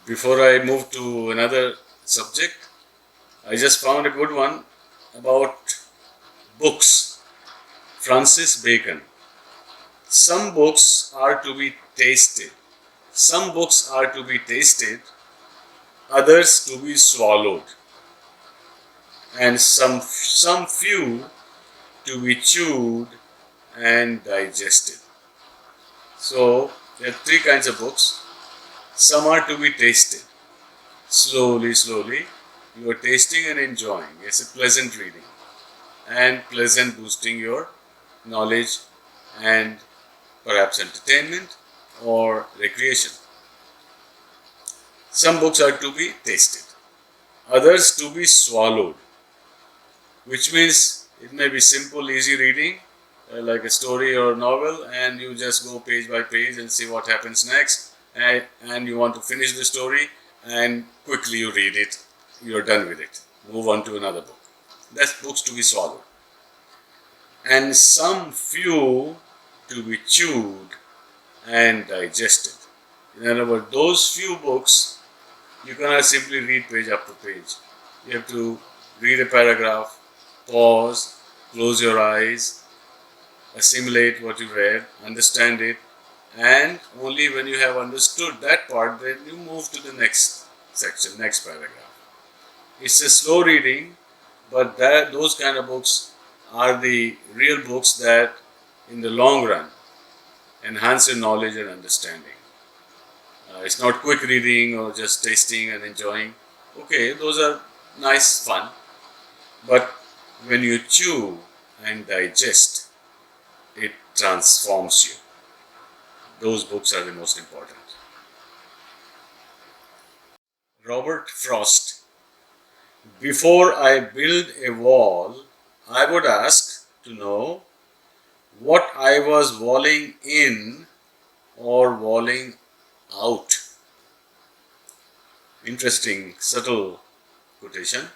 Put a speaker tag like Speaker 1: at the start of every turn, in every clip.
Speaker 1: Before I move to another subject, I just found a good one about books. Francis Bacon. Some books are to be tasted. Some books are to be tasted, others to be swallowed, and some few to be chewed and digested. So there are three kinds of books. Some are to be tasted. Slowly, you are tasting and enjoying. It's a pleasant reading and pleasant boosting your knowledge and perhaps entertainment or recreation. Some books are to be tasted, others to be swallowed, which means it may be simple, easy reading, like a story or novel, and you just go page by page and see what happens next, and you want to finish the story, and quickly you read it, you're done with it, move on to another book. That's books to be swallowed. And some few to be chewed and digested. In other words, those few books, you cannot simply read page after page. You have to read a paragraph, pause, close your eyes, assimilate what you read, understand it, and only when you have understood that part, then you move to the next section, next paragraph. It's a slow reading, but those kind of books are the real books that, in the long run, enhance your knowledge and understanding. It's not quick reading or just tasting and enjoying. Okay, those are nice, fun. But when you chew and digest, it transforms you. Those books are the most important. Robert Frost. Before I build a wall, I would ask to know what I was walling in or walling out. Interesting, subtle quotation.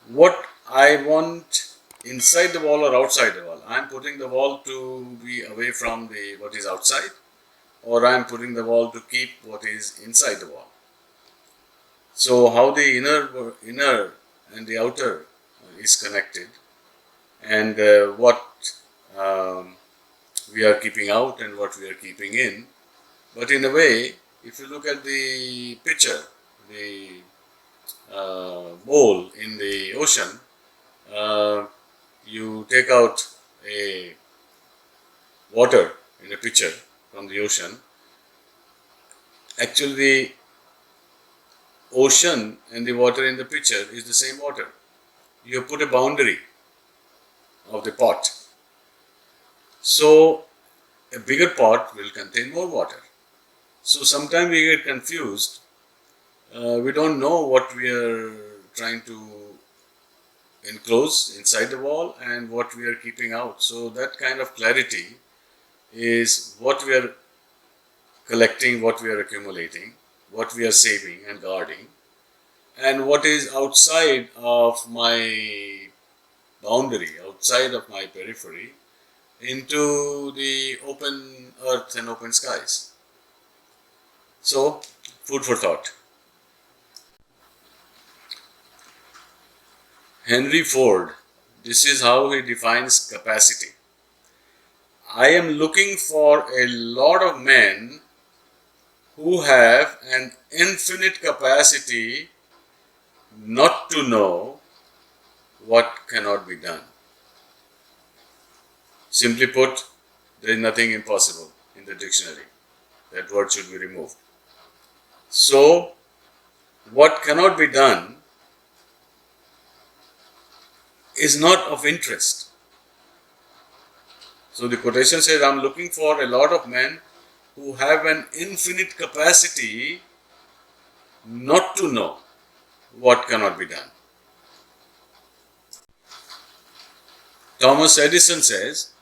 Speaker 1: What I want inside the wall or outside the wall. I am putting the wall to be away from what is outside, or I am putting the wall to keep what is inside the wall. So how the inner and the outer is connected, and what we are keeping out and what we are keeping in. But in a way, if you look at the picture, the bowl in the ocean, you take out a water in a pitcher from the ocean. Actually, the ocean and the water in the pitcher is the same water. You have put a boundary of the pot. So a bigger pot will contain more water. So sometimes we get confused. We don't know what we are trying to enclose inside the wall and what we are keeping out. So that kind of clarity is what we are collecting, what we are accumulating, what we are saving and guarding, and what is outside of my boundary, outside of my periphery, into the open earth and open skies. So, food for thought. Henry Ford, this is how he defines capacity. I am looking for a lot of men who have an infinite capacity not to know what cannot be done. Simply put, there is nothing impossible in the dictionary. That word should be removed. So, what cannot be done is not of interest. So the quotation says, I am looking for a lot of men who have an infinite capacity not to know what cannot be done. Thomas Edison says,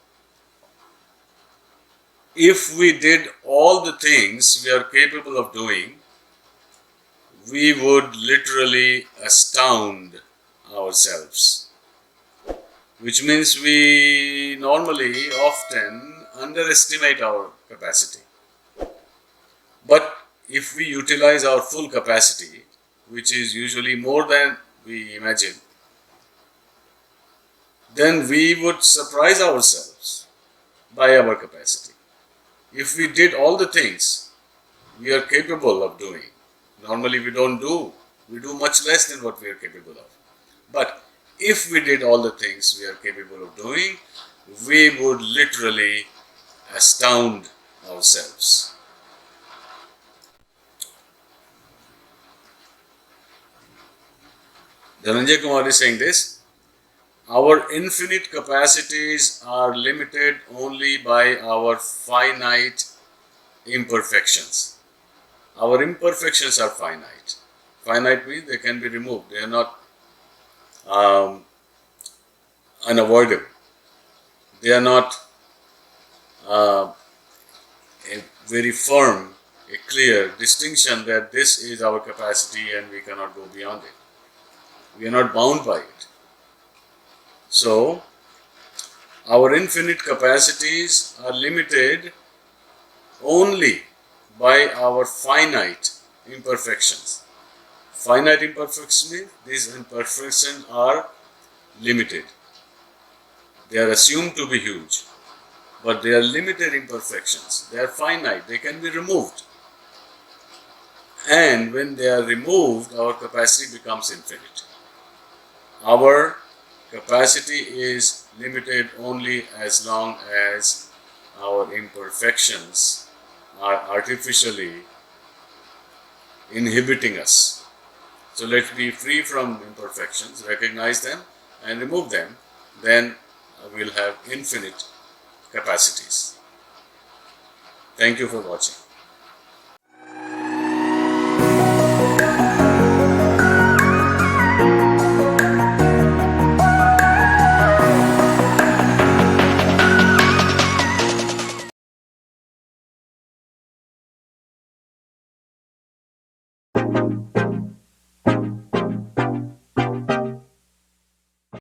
Speaker 1: if we did all the things we are capable of doing, we would literally astound ourselves. Which means we often underestimate our capacity. But if we utilize our full capacity, which is usually more than we imagine, then we would surprise ourselves by our capacity. If we did all the things we are capable of doing, normally we do much less than what we are capable of. But if we did all the things we are capable of doing, we would literally astound ourselves. Dhananjaya Kumar is saying this: our infinite capacities are limited only by our finite imperfections. Our imperfections are finite. Finite means they can be removed. They are not unavoidable. They are not a very firm, a clear distinction that this is our capacity and we cannot go beyond it. We are not bound by it. So, our infinite capacities are limited only by our finite imperfections. Finite imperfections means these imperfections are limited. They are assumed to be huge, but they are limited imperfections. They are finite, they can be removed. And when they are removed, our capacity becomes infinite. Our capacity is limited only as long as our imperfections are artificially inhibiting us. So let's be free from imperfections, recognize them and remove them, then we'll have infinite capacities. Thank you for watching.